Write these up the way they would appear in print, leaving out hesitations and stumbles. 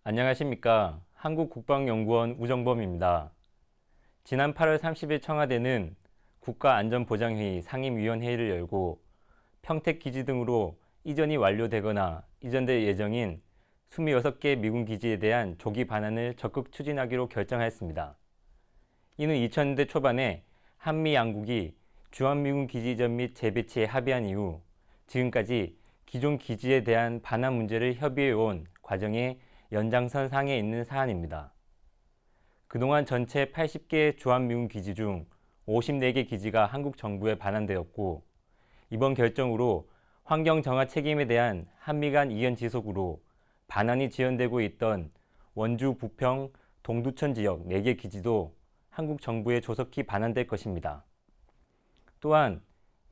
안녕하십니까. 한국국방연구원 우정범입니다. 지난 8월 30일 청와대는 국가안전보장회의 상임위원회의를 열고 평택기지 등으로 이전이 완료되거나 이전될 예정인 26개 미군 기지에 대한 조기 반환을 적극 추진하기로 결정하였습니다. 이는 2000년대 초반에 한미 양국이 주한미군 기지 이전 및 재배치에 합의한 이후 지금까지 기존 기지에 대한 반환 문제를 협의해온 과정의 연장선 상에 있는 사안입니다. 그동안 전체 80개 주한미군 기지 중 54개 기지가 한국 정부에 반환되었고, 이번 결정으로 환경 정화 책임에 대한 한미 간 이견 지속으로 반환이 지연되고 있던 원주, 부평, 동두천 지역 4개 기지도 한국 정부에 조속히 반환될 것입니다. 또한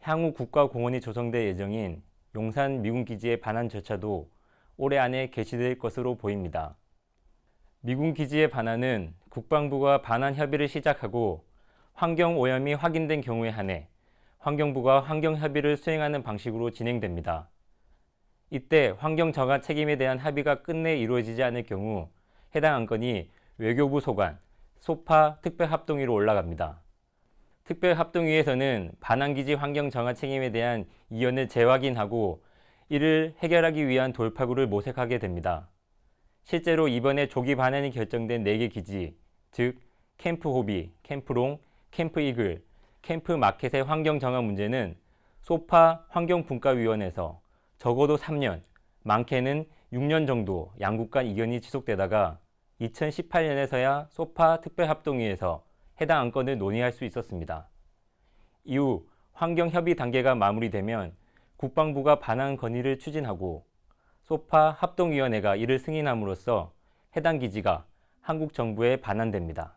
향후 국가공원이 조성될 예정인 용산 미군 기지의 반환 절차도 올해 안에 개시될 것으로 보입니다. 미군 기지의 반환은 국방부가 반환 협의를 시작하고 환경오염이 확인된 경우에 한해 환경부가 환경협의를 수행하는 방식으로 진행됩니다. 이때 환경정화 책임에 대한 합의가 끝내 이루어지지 않을 경우 해당 안건이 외교부 소관, 소파 특별합동위로 올라갑니다. 특별합동위에서는 반환기지 환경정화 책임에 대한 이견을 재확인하고 이를 해결하기 위한 돌파구를 모색하게 됩니다. 실제로 이번에 조기 반환이 결정된 4개 기지, 즉 캠프 호비, 캠프롱, 캠프 이글, 캠프 마켓의 환경 정화 문제는 소파 환경분과위원회에서 적어도 3년, 많게는 6년 정도 양국 간 이견이 지속되다가 2018년에서야 소파 특별합동위에서 해당 안건을 논의할 수 있었습니다. 이후 환경협의 단계가 마무리되면 국방부가 반환 건의를 추진하고 소파 합동위원회가 이를 승인함으로써 해당 기지가 한국 정부에 반환됩니다.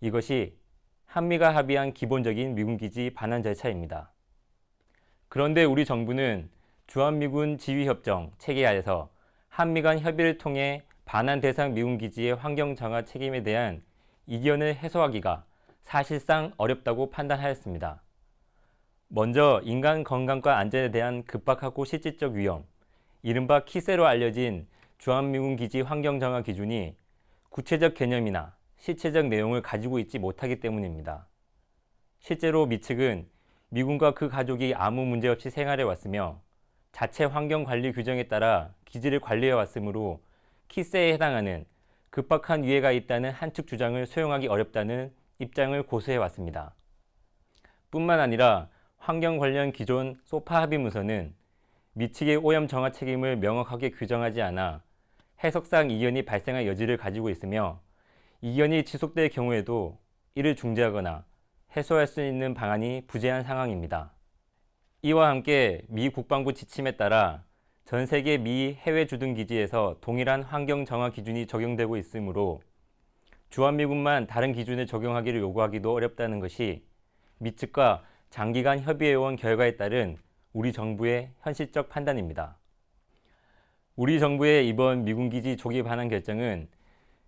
이것이 한미가 합의한 기본적인 미군 기지 반환 절차입니다. 그런데 우리 정부는 주한미군 지휘협정 체계하에서 한미 간 협의를 통해 반환 대상 미군 기지의 환경 정화 책임에 대한 이견을 해소하기가 사실상 어렵다고 판단하였습니다. 먼저 인간 건강과 안전에 대한 급박하고 실질적 위험, 이른바 키세로 알려진 주한미군 기지 환경 정화 기준이 구체적 개념이나 실체적 내용을 가지고 있지 못하기 때문입니다. 실제로 미 측은 미군과 그 가족이 아무 문제 없이 생활해 왔으며 자체 환경 관리 규정에 따라 기지를 관리해 왔으므로 키세에 해당하는 급박한 위해가 있다는 한측 주장을 수용하기 어렵다는 입장을 고수해 왔습니다. 뿐만 아니라 환경 관련 기존 소파 합의문서는 미 측의 오염 정화 책임을 명확하게 규정하지 않아 해석상 이견이 발생할 여지를 가지고 있으며 이견이 지속될 경우에도 이를 중재하거나 해소할 수 있는 방안이 부재한 상황입니다. 이와 함께 미 국방부 지침에 따라 전 세계 미 해외 주둔 기지에서 동일한 환경 정화 기준이 적용되고 있으므로 주한미군만 다른 기준을 적용하기를 요구하기도 어렵다는 것이 미 측과 장기간 협의해온 결과에 따른 우리 정부의 현실적 판단입니다. 우리 정부의 이번 미군 기지 조기 반환 결정은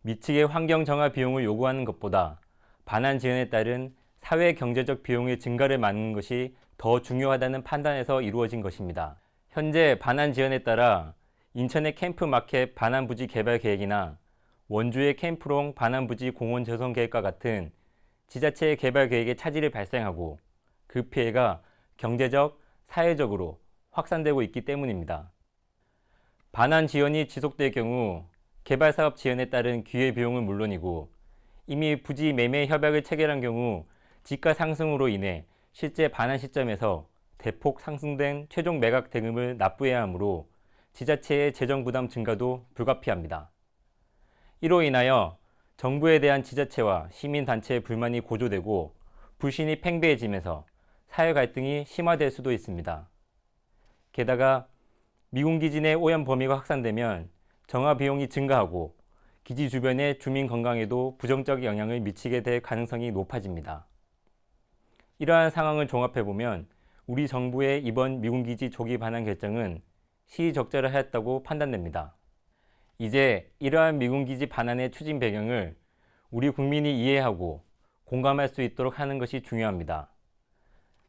미 측의 환경 정화 비용을 요구하는 것보다 반환 지연에 따른 사회 경제적 비용의 증가를 막는 것이 더 중요하다는 판단에서 이루어진 것입니다. 현재 반환 지연에 따라 인천의 캠프 마켓 반환 부지 개발 계획이나 원주의 캠프롱 반환 부지 공원 조성 계획과 같은 지자체의 개발 계획에 차질이 발생하고 그 피해가 경제적, 사회적으로 확산되고 있기 때문입니다. 반환 지연이 지속될 경우 개발 사업 지연에 따른 기회비용은 물론이고 이미 부지 매매 협약을 체결한 경우 지가 상승으로 인해 실제 반환 시점에서 대폭 상승된 최종 매각 대금을 납부해야 하므로 지자체의 재정 부담 증가도 불가피합니다. 이로 인하여 정부에 대한 지자체와 시민단체의 불만이 고조되고 불신이 팽배해지면서 사회 갈등이 심화될 수도 있습니다. 게다가 미군 기지 내 오염 범위가 확산되면 정화 비용이 증가하고 기지 주변의 주민 건강에도 부정적 영향을 미치게 될 가능성이 높아집니다. 이러한 상황을 종합해보면 우리 정부의 이번 미군 기지 조기 반환 결정은 시의적절하였다고 판단됩니다. 이제 이러한 미군 기지 반환의 추진 배경을 우리 국민이 이해하고 공감할 수 있도록 하는 것이 중요합니다.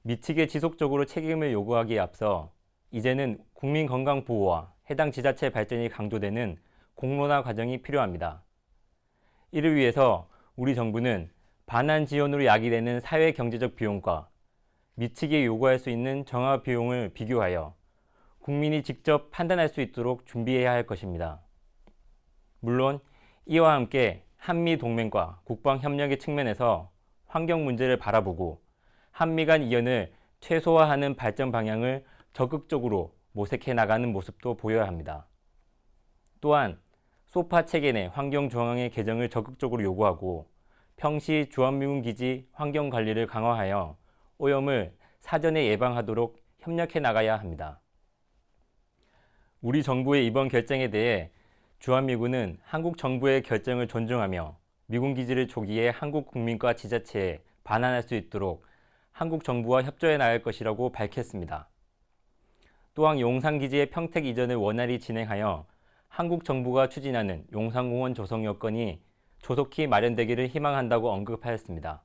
미치게 지속적으로 책임을 요구하기에 앞서 이제는 국민 건강 보호와 해당 지자체 발전이 강조되는 공론화 과정이 필요합니다. 이를 위해서 우리 정부는 반환 지원으로 야기되는 사회 경제적 비용과 미치게 요구할 수 있는 정화 비용을 비교하여 국민이 직접 판단할 수 있도록 준비해야 할 것입니다. 물론 이와 함께 한미 동맹과 국방 협력의 측면에서 환경 문제를 바라보고 한미 간 이연을 최소화하는 발전 방향을 적극적으로 모색해 나가는 모습도 보여야 합니다. 또한 소파 체계 내 환경 조항의 개정을 적극적으로 요구하고 평시 주한미군 기지 환경 관리를 강화하여 오염을 사전에 예방하도록 협력해 나가야 합니다. 우리 정부의 이번 결정에 대해 주한미군은 한국 정부의 결정을 존중하며 미군 기지를 조기에 한국 국민과 지자체에 반환할 수 있도록 한국 정부와 협조해 나갈 것이라고 밝혔습니다. 또한 용산기지의 평택 이전을 원활히 진행하여 한국 정부가 추진하는 용산공원 조성 여건이 조속히 마련되기를 희망한다고 언급하였습니다.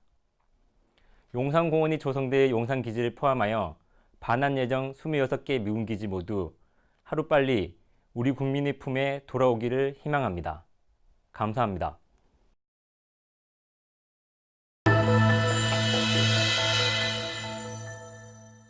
용산공원이 조성될 용산기지를 포함하여 반환 예정 26개 미군기지 모두 하루빨리 우리 국민의 품에 돌아오기를 희망합니다. 감사합니다.